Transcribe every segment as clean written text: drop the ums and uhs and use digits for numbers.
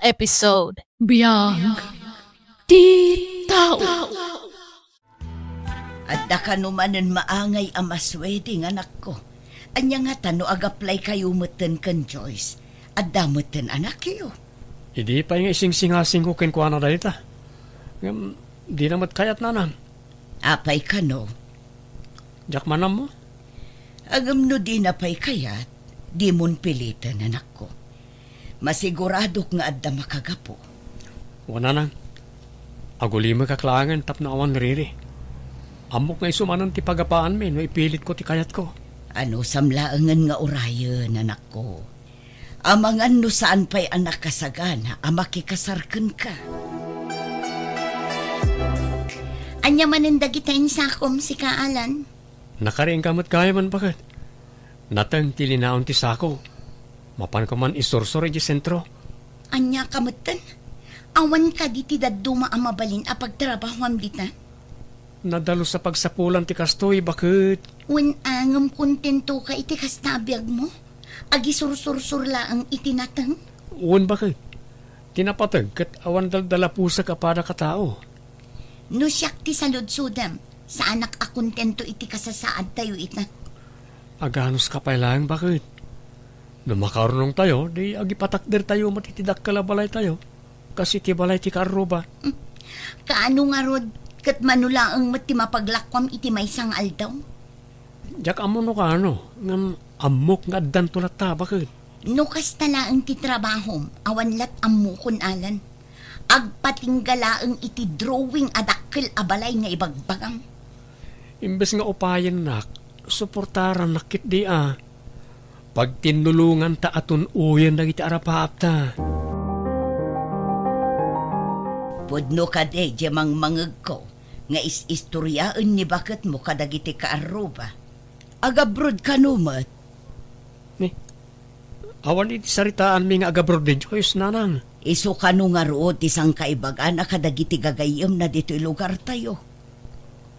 episode. Biyag ti tao. Adda ka numanan maangay ang maswede nga anak ko. Anya nga tano ag-apply kayo muten kan Joyce. Adda muten anak kayo. Hindi pa yung ising-singasing ko kinuha na dahil ta. Di naman kayat nanan. Apay ka no. Diyak manam mo? Agam no di napay kayat, di mon pilitan anak ko. Masigurado nga adda makagapo. Wala nang. Aguli magkaklangan tap na awan riri. Amok nga isumanan ti pagapaan men, no ipilit ko ti kayat ko. Ano samlaangan nga orayan anak ko. Amangan no saan pa'y anak kasagana, amakikasarken ka. Anya mananda kitain sakom si Kaalan. Nakaring kamot kaya man bakit. Natang tilinaon ti sako. Mapan ko man isursor di sentro. Anya kamutan. Awan ka di ti daduma ang mabalin a pagtrabaho am dita. Nadalo sa pagsapulan ti kastoy bakit. Wen angam kontento ka iti kastabiyag mo. Agi sursur ang itinatang. Uwan bakit. Tinapatag kat awan daldala pusa ka para katao. No siyak ti saludsudam. Sa anak a kontento iti kasasaad tayo ita. Aganos ka pa lang bakit. Nung makarunong tayo, di agipatakder tayo matitidak kalabalay tayo. Kasi ti balay ti karuba. Kaano nga rod, kat manula ang mati mapaglakwam iti may sang aldaw. Diyak amo no ka ano, ngam amok nga addan tulat ta, bakit? No kastala ang ti trabahom, awan lat ammo kun alan. Agpatinggala ang iti drawing adakkel abalay nga ibagbagang. Imbes nga upayan nak, suportaran nakit di Pag tinulungan ta aton uyan na iti arapap ta. Pudno ka de, jamang mangag ko, nga is-istoryaan ni bakit mo kadagiti kaaruba. Agabrod ka numat. Ni, awan iti saritaan mi nga agabrod din, Joyce nanang. Iso ka no nga rood isang kaibagan na kadagiti gagayam na dito'y lugar tayo.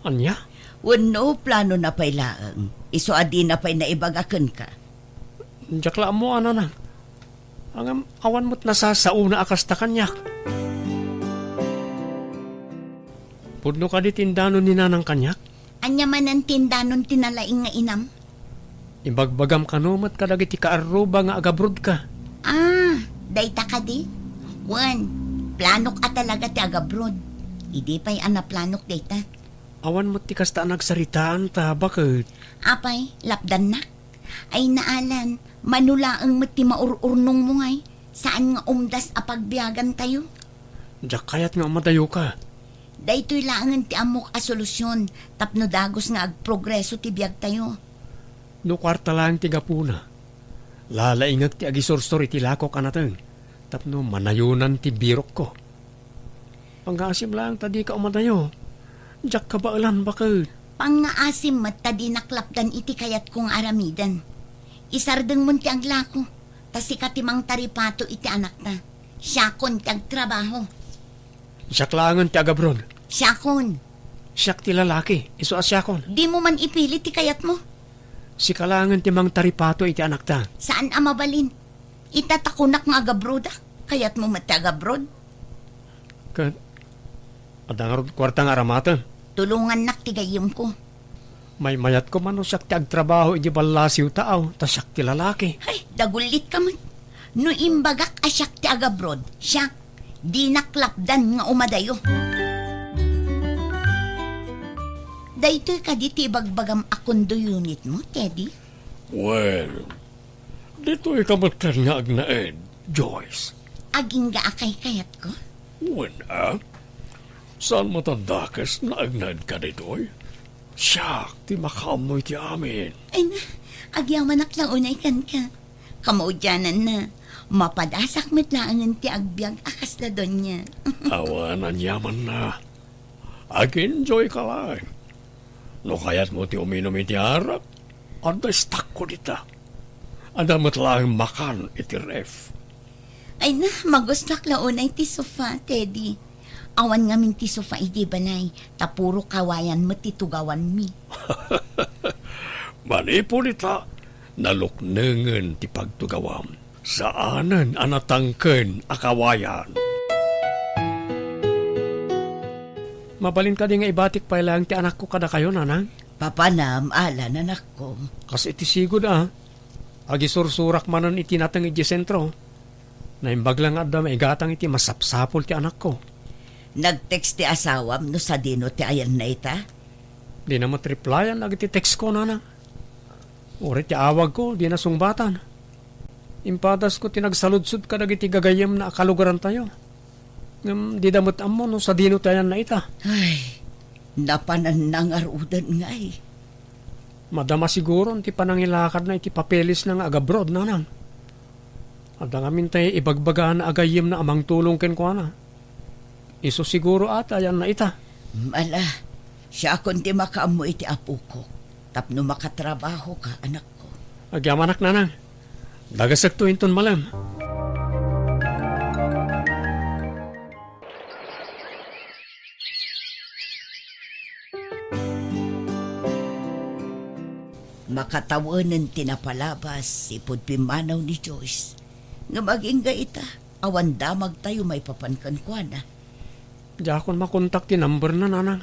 Anya? Wano plano na pa'y laang. Iso adi na pa'y naibagakan ka. Diyak mo nanang. Ang awan mo't nasasauna akas ta kanyak. Pudno ka di tindano ni nanang kanyak? Anya man ang tindanon tinalaing nga inam. Ibagbagam ka numat kadagiti kaaruba nga agabrod ka. Dayta ka di? Wan, planok at talaga ti agabrod. Idi pa'y planok dayta. Awan mo't tikas ta nagsaritaan ta, bakit? Apay, lapdan na. Ay naalan, manula ang mati maururnong mo ngay. Saan nga umdas a pagbiyagan tayo? Diyak kayat nga madayo ka. Daytoy laangan ti amok a solusyon. Tapno dagos nga agprogreso ti biyag tayo. No kwarta lang ti gapuna. Lalaingag ti agisursor iti lako ka natin. Tapno manayunan ti birok ko. Panggasim lang tadi ka umadayo. Diyak ka ba alam bakit? Pangaasim mat tadi naklapdan iti kayat kong aramidan. Isardeng mun ti aglako. Tas ikatimang taripato iti anak na. Siyakon ti agtrabaho. Siyak langan ti agabrod. Siyakon. Siyak ti lalaki. Iso asyakon. Di mo man ipilit ti kayat mo. Si kalangan ti mang taripato iti anak ta. Saan amabalin? Itatakunak nga agabroda. Kayat mo mat ti agabrod. Kat, adang kwarta nga aramatan. Tulungan nak ti gayem ko. May mayat ko man o siyak ti agtrabaho iti balasiw taaw. Tas siyak ti lalaki. Ay, dagulit ka man. No imbagak asyak ti agabrod. Siyak, di naklapdan nga umadayo. Daytoy ka di ti bagbagam akondo unit mo, Teddy? Well, dito ikamatan nga agnaed, Joyce. Aging gaakay kayat ko? Wala. Saan matandakas na agnaed ka dito'y? Siyak, ti makamoy ti amin. Ay na, agyaman aklaunay kan ka. Kamaudyanan na. Mapadasak mitlaangan ti agbyag akas na doon niya. Awanan yaman na. Ag-enjoy ka lang. No kaya't mo ti uminom iti harap, anda stak ko dita. Anda mo't lang makan iti ref. Ay na, magustak launay ti sofa, Teddy. Awan nga min ti sofa iti banay, tapuro kawayan mo ti tugawan mi. Manipulita, naluknengen ti pagtugawam. Saanan anatangken akawayan. Mabalin ka di nga ibatik pa ilang ti anak ko kada kayo, nanang. Papanam, ala nanak ko. Kasi iti sigod Agi sursurak manon iti natang iti sentro. Naimbag lang adda maigatang iti masapsapol ti anak ko. Nag-text ti asawam no sa dino ti ayan na ita. Di na matriplyan agi ti text ko, nanang. Uri ti awag ko, di na sungbatan. Impadas ko tinagsaludsud ka dagiti gagayam na akalugaran tayo. Di damot amo no sa dino ti ayan na ita. Ay, napananangarudan nga eh. Madama siguro ti panangilakad na iti papeles na nga agabroad, nanang. At ang amin tayo ibagbagaan na agayim na amang tulong ken ko na. Iso siguro ata yan na ita. Mala, siya akong di makaamu iti apo ko. Tapno makatrabaho ka, anak ko. Agyamanak, nanang. Dagasag to inton malam. Makatawanan tinapalabas si pudpimanaw ni Joyce. Nga maging ita, awan damag tayo may papankan kwa na. Diya akong makontak ti number na, nanang.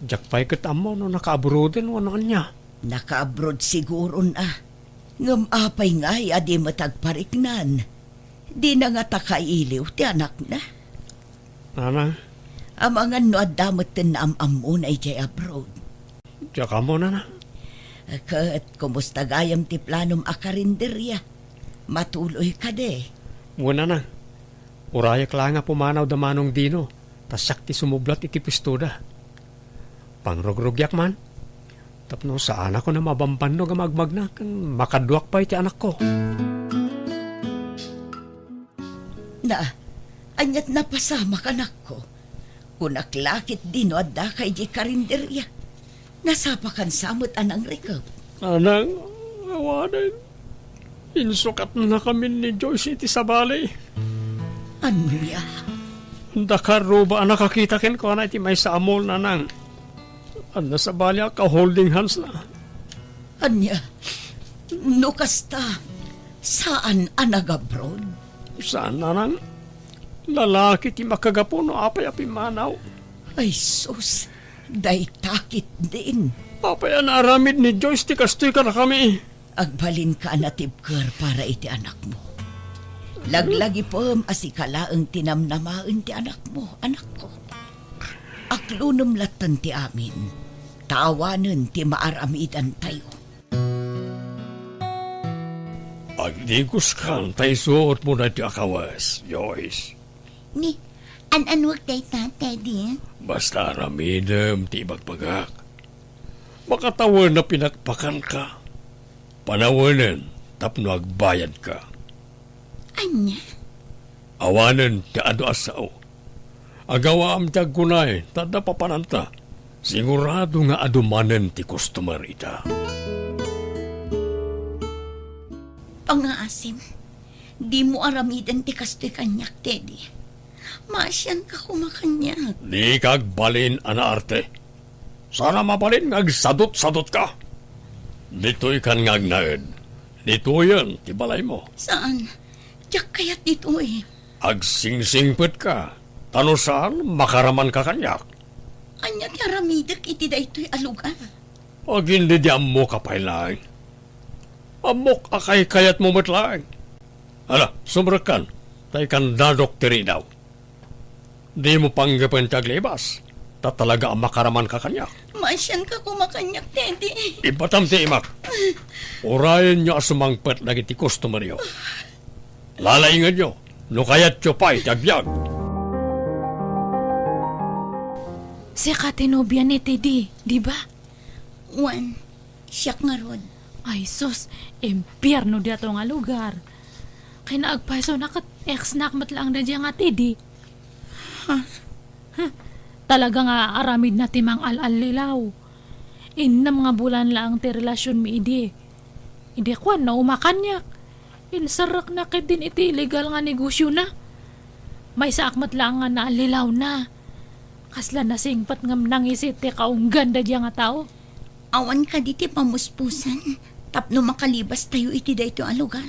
Diyak pa'y katamo no naka-abroadin wano niya. Naka-abroad siguro na. Ngam apay nga'y adi matagpariknan. Di na nga takailiw ti anak na. Nanang, Amangan no adamot tin na am-amu na ijay abroad. diya ka mo, nanang. Kat kumusta gayam ti planom akarinderya. Matuloy ka de. Muna, nanang. Urayak lang nga pumanaw da manong dino. Tasak ti sumublat iti pistoda. Pangrogrogyak man. Tapno saan ako na mabampan no gamagmag na kan makadwak pa iti anak ko. Na, anyat napasama ka anak ko. Kunaklakit dino adda kay di karinderya. Nasapakan samot anang rekap. Anang, awanan. Insukat na kami ni Joyce iti sa balay. Ano niya? Dakaro ba nakakita ken ko na iti may sa amol, nanang. Ano sa balay ka holding hands na. Anya? No kasta, saan anag-abroad? Saan, nanang? Lalaki ti makagapo no apay-api manaw. Ay sus, day takit din. Apay ang aramid ni Joyce ti kastoy ka na kami. Agbalin ka na tibker para iti anak mo. Laglagi po asikalaang tinamnamaan ti anak mo, anak ko. Aklunum latan ti amin. Tawanan ti maaramidan tayo. Agdigos kang tayo suot mo na ti akawas, Joyce. Ni, an-anwag day tatay di? Basta aramidem ti ibagpagak. Makatawan na pinakpakan ka. Panawanan, tapno agbayad ka. Anya? Awanan ti ado asaw. Agawa am tiyag kunay, tada papananta. Sigurado nga adumanen ti customer ita. Pangaasim, di mo aramidan ti kastoy kanyak, Teddy. Maasyan ka kumakanyak. Di kag balin anaarte. Sana mabalin ngag sadot-sadot ka. Dito'y kan ngag naed. Dito yan, ti balay mo. Saan? Diyak kayat dito eh. Ag sing-singpet ka. Tano saan makaraman ka kanyak. Anya ti aramidak iti da ito'y alugan. Ag hindi di ammo ka pailang. Amok akay kayat mo matlang. Ala, sumrakan. Tay kan dadokteri daw. Di mo panggapan taglibas. Tatalaga ang makaraman ka kanyak. Maasyan ka kumakanyak, Teddy. Ibatam ti imak. Urayan nyo asumangpet lagi ti customer yo. Lalaingan nyo. No kayat nyo pa'y tagbiyag. Si katinobya ni Teddy, di ba? Juan, siyak nga rod. Ay sus, impyerno di ato nga lugar. Kaya naagpaiso nakat ex-nak matlaang na diya nga Teddy. Talaga nga aramid na timang al-alilaw. Innam nga bulan lang ti relasyon mi idi. Idi kwan na umakanyak. Insarak na kit din iti illegal nga negosyo na. May saakmat lang nga naalilaw na. Kasla na singpat ngam nangisit ti kaunggan da diya nga tao. Awan ka di ti pamuspusan. Tapno makalibas tayo iti da ito alugan.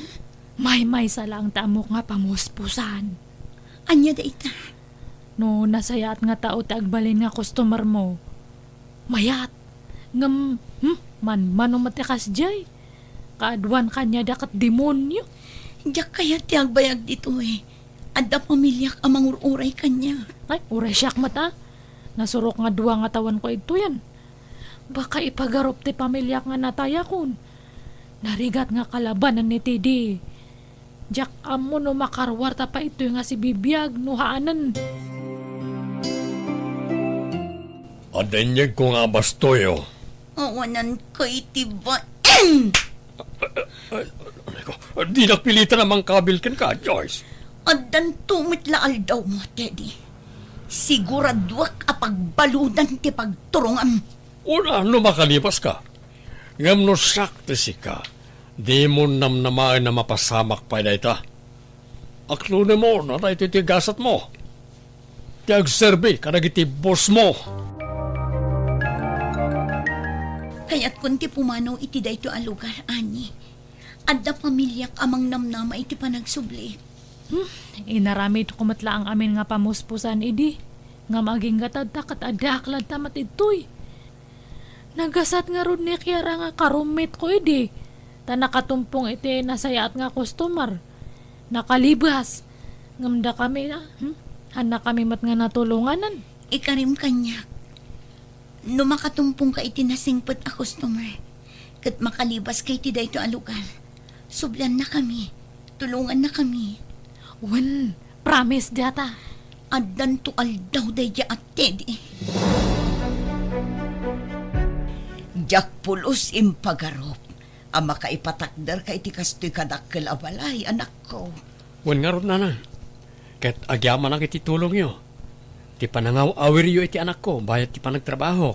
May sa lang tamok nga pamuspusan. Anya da ita. No nasayat nga tao ti agbalin nga customer mo. Mayat. Ngam, man matikas jay. Kaadwan kanya dakat demonyo. Diyak kaya ti agbayag dito eh. Adda pamilyak amang uray kanya. Ay, uray siyak mata. Nasurok nga duwa nga tawan ko ito yan. Baka ipagarop ti pamilyak nga nataya kun. Narigat nga kalabanan ni Tidi. Jak amo no makarwarta pa ito nga si Bibiyag no haanan. Adenyeg ko nga bastoyo. Awanan ko itiba. Anay ko, di nakpilitan namang kabilkan ka, Joyce. Adan tumitlaal daw mo, Teddy. Siguradwak apagbaludan ti pagturungan. Una, no makalipas ka. Ngam no sakte si ka. Di mo namnamaan na mapasamak pa na ita. Aklunin mo na tayo titigasat mo. Tiagserbi ka nagiti boss mo. Kaya't kunti pumanaw iti dayto a lugar, ani. Adda pamilyak amang namnama iti panagsubli. Inarami ito kumatla ang amin nga pamuspusan idi. Nga maging gatad takat adaklad tamat ito'y. Nagasat nga ron ni Kiara nga karumit ko idi. Ta nakatumpong iti nasayat nga customer. Nakalibas. Ngamda kami hana kami mat nga natulunganan. Ikarim kanya. No makatumpong ka iti nasingpet a customer. Kat makalibas kay ti dayto a lugar. Sublan na kami. Tulungan na kami. Wen, promise data. Addan to aldaw dayja at Teddy. Jak pulos impagarop. Ang makaipatakder ka iti kastoy kadakkel abalay, anak ko. Wan nga ron na. Ket agyaman ang iti tulong yo. Ti panangaw awir yo iti anak ko, bayat ti panagtrabaho.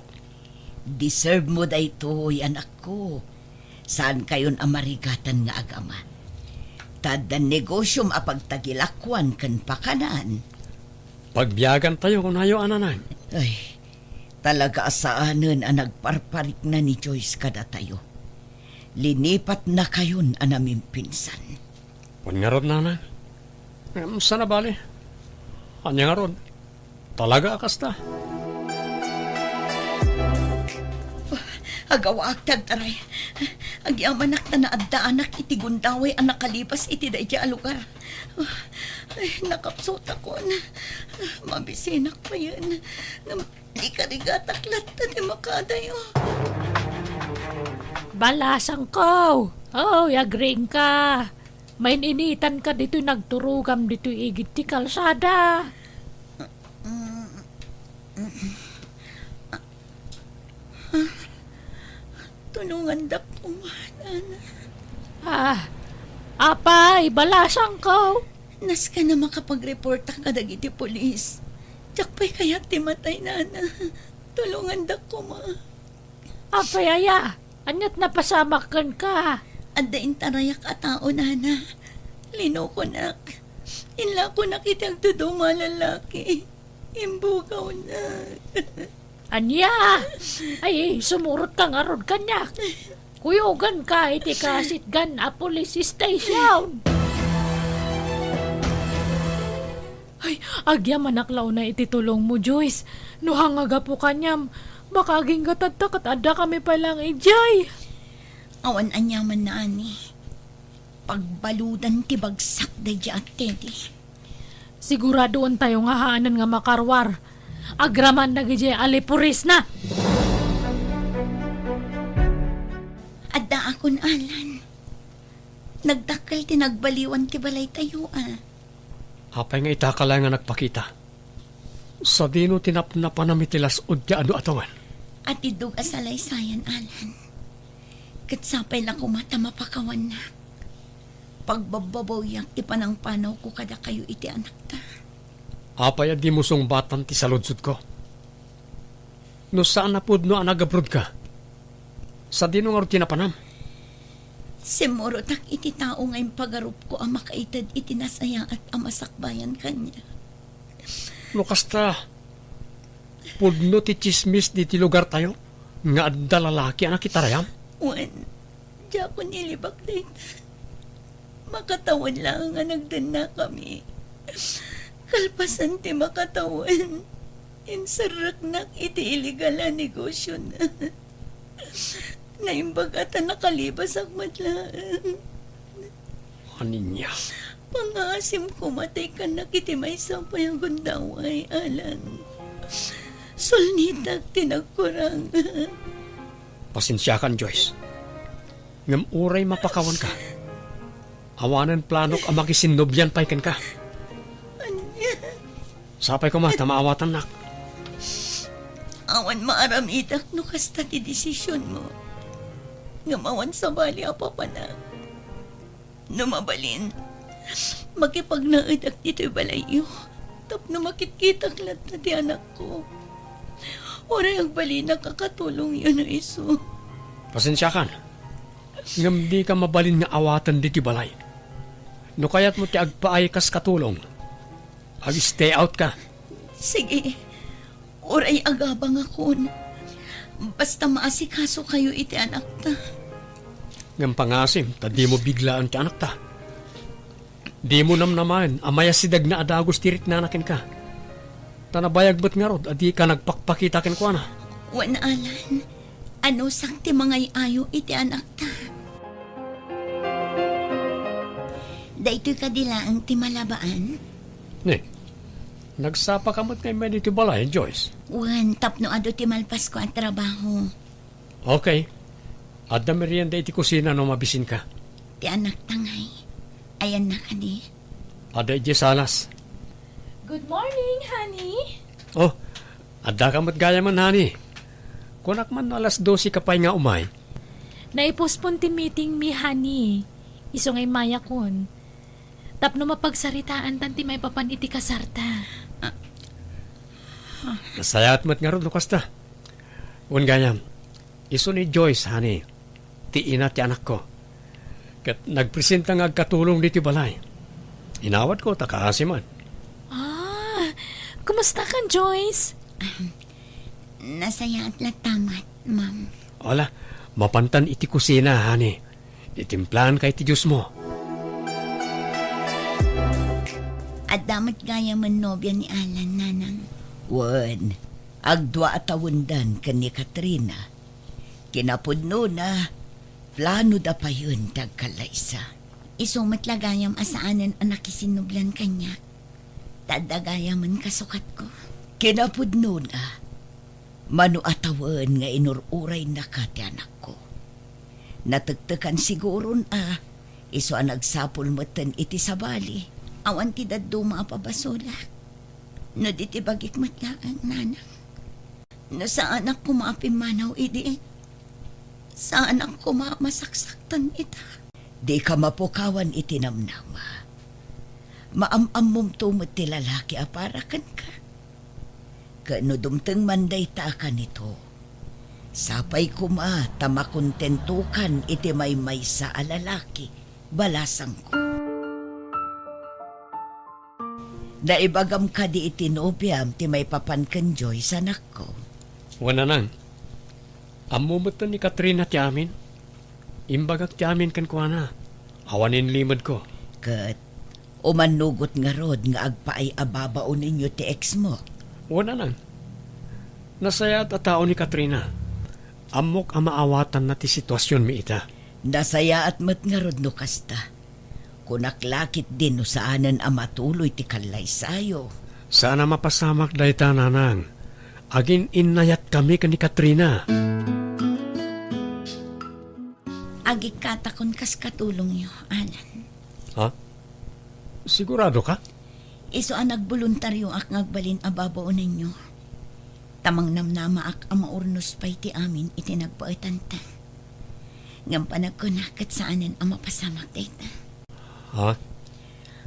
Deserve mo da ito'y anak ko. Saan kayon amarigatan nga agama? Tadan negosyom apagtagilakwan kan pakanan. Pagbiyagan tayo kung hayo ananan. Ay, talaga asaanan ang nagparparik na ni Joyce kada tayo. Linipat na kayon ang aming pinsan. Wan nga ron na. Sana bali. Anya nga ron. Talaga akasta. Agawa agtag taray. Agyaman na naadda anak iti gundaway ang nakalibas iti dayja a lugar. Ay, nakapsot ako na. Mabisinak pa yan. Di karigataklat na di makadayo. Balasang ko. Oh, yagring ka. May initan ka dito nagturugam dito igit ti kalsada. Tulungan da po, nana. Apay, balasang ko. Nas ka na makapag-report ang kadagiti polis. Jakpay kaya timatay, nana. Tulungan da ko, ma. Apay, aya. Anyat napasamakan ka. Adda intarayak a tao, nana. Lino ko nak. Inla ko nakitang tuduma lalaki. Imbugaw na. Anya! Ay, sumurot ka nga ron kanya. Kuyugan ka, iti kasitgan a police station. Ay, agya manaklaw na ititulong mo, Joyce. Nuhangaga po kanyam. Makaging gatatakat ada kami palang ijay. Awan anyaman na ani. Pagbaludan ti bagsak dayja at Teddy. Siguradoon tayo nga haanan nga makarwar. Agraman na gijay alipuris na. Adda akon alan. Nagdakkel ti nagbaliwan ti balay tayo Apay nga itakala nga nagpakita. Sa dino tinapnapan na mitilas udya ado atawan. At idug asalay sayan alan. Katsapay na kumata mapakawan na. Pagbababawiyak ti panang panaw ko kada kayo iti anak ta. Apay di musong batan ti saludsud ko. No saan na pudno ang nagabrod ka? Sa dino nga tinapanam. Simuro tak iti tao ngayong pagarup ko ang makaitad iti nasaya at amasakbayan kanya. No kasta, pudno ti chismis di ti lugar tayo, nga adda lalaki anak itarayam. Wan, diya ko nilibak dito. Makatawan lang nga nagdan na kami. Kalpasan ti makatawan. Insarak na iti illegal na negosyo na. Naimbagatan nakalibas ang madlaan. Aninya. Pangasim ko matay ka na kiti may sampay ang gundaway, Alan. Sulnitak tinagkurang. Pasensyakan, Joyce. Ngam uray mapakawan ka. Awanan planok ang makisinobyan paikan ka. Sapay ko tamaawatan nak. Awan maaramidak no kasta ti desisyon mo. Ngamawan sa bali apa pa na. Numabalin. Makipagnaedak dito'y balayo. Tapno makitkitak lat na ti anak ko. Oray ang bali nakakatulong yun na iso. Pasensyakan. Ngam di ka mabalin nga awatan di ti balay. No kaya't mo ti agpaay kas katulong. Ag-stay out ka. Sige. Oray agabang ako. Basta maasikaso kayo iti anak ta. Ngam pangasim, ta di mo biglaan ti anak ta. Di mo namnaman, amaya sidag na adagos tirit na anakin ka. Tanabayag ba't nga rod, adi ka nagpakpakita kin ko na. Wan Alan, ano sang ti mga ayo iti anak ta. Daytoy ka dila ang ti malabaan. Ne, nagsapa ka mo't kay medyo ti balay, Joyce. Wan, tapno ado ti malpas ko ang trabaho. Okay. Adda merienda iti kusina no mabisin ka. Ti anak tangay. Ayan na ka di. Adda iti salas. Good morning, honey. Oh, adda ka mo't gaya man, honey. Kunak man alas 12 ka pa'y nga umay. Naipospon ti meeting mi, honey. Iso ngay maya kon. Tapno mapagsaritaan tanti may papan iti kasarta. Nasayat mo't nga rod no kasta. Un gayam, iso ni Joyce, honey. Ti ina ti anak ko. Kat nagpresenta nga agkatulong diti balay. Inawat ko, takaasiman. Kumusta ka, Joyce? Nasaya at latamat, ma'am. Wala, mapantan iti kusina, honey. Itimplahan kay ti Diyos mo. At damat gaya man nobya ni Alan, nanang. Wan, agdwa atawundan ka ni Katrina. Kinapudno na, plano da pa yun tagkalaysa. Isumat lagayam asaanan ang nakisinublan kanya. Tadagayaman kasukat ko. Kinapudno na, mano atawan nga inururay na ka ti anak ko. Natagtakan siguro na, iso ang nagsapul matan iti sabali. Awan ti daddo maapabasolak. No di ti bagik matlaang nanang. No sa anak ko maapimanaw idi. Sa anak ko mamasaksaktan ita. Di ka mapukawan itinamnama. Maamam mong tumot ti lalaki aparakan ka. Kano dumteng manday ta ka nito. Sapay kuma tamakontentukan iti may sa alalaki. Balasang ko. Naibagam ka di itinopiam ti may papankan Joy sa anak ko. Wala nang. Amumot ni Katrina ti amin. Imbagak ti amin kan kuha na. Awanin limad ko. Kat, umanugot nga rod nga agpaay ababao ninyo ti ex mo. Wala nang. Nasayat at tao ni Katrina. Amok ang maawatan na ti sitwasyon mi ita. Nasaya at mat nga rod no kasta. Kunaklakit din no saanan ang matuloy ti kalay sayo. Sana mapasamak dahi ta, nanang. Agin inayat kami ka ni Katrina. Agikatakon kas katulong yo, Alan. Ha? Sigurado ka? Iso ang nagboluntaryo ak ngagbalin ababaw ninyo. Tamang namnama ak ang maurnos pa'y ti amin iti nagpaitanta. Ngam panagkunakat saanan ang mapasamak dayta. Ha?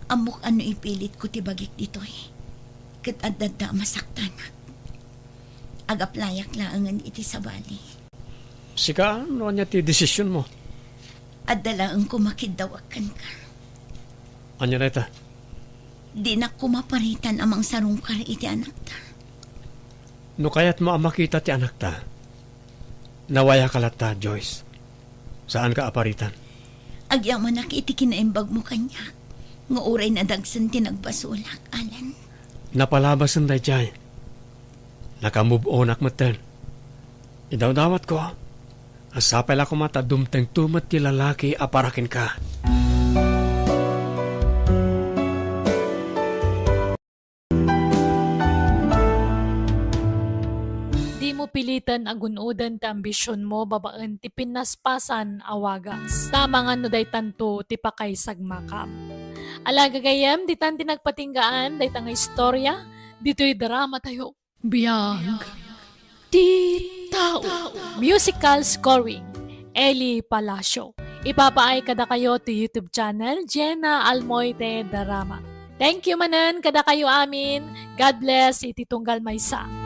Amok ano ipilit ko ti bagik ditoy. Kat adada masaktanak. Agaplayak laangan iti sabali. Sika, ano niya ti desisyon mo? Adalaang kumakidawakan ka. Anya na ita? Di na kumaparitan amang sarungkar iti anak ta. No kaya't maamakita ti anak ta. Nawaya ka lata, Joyce. Saan ka aparitan? Agya manak iti kinaimbag mo kanya. Nga uray na dagsan tinagbasulak, Alan. Napalabasan day jay. Nakamove on ak matan. Idawdawat ko. Asapel ako mata dumteng tumat ti lalaki aparakin ka. Di mo pilitan agunodan ti ambisyon mo babaan ti pinaspasan awagas. Tama nga no day tanto ti pakay sagmakam. Alaga gayam, di tan tinagpatinggaan, day tanga istorya, dito'y drama tayo. Biyag. Di tao. Musical scoring. Eli Palacio. Ipapaay kada kayo to YouTube channel, Jenna Almoite Drama. Thank you manan kada kayo amin. God bless, iti tunggal maysa.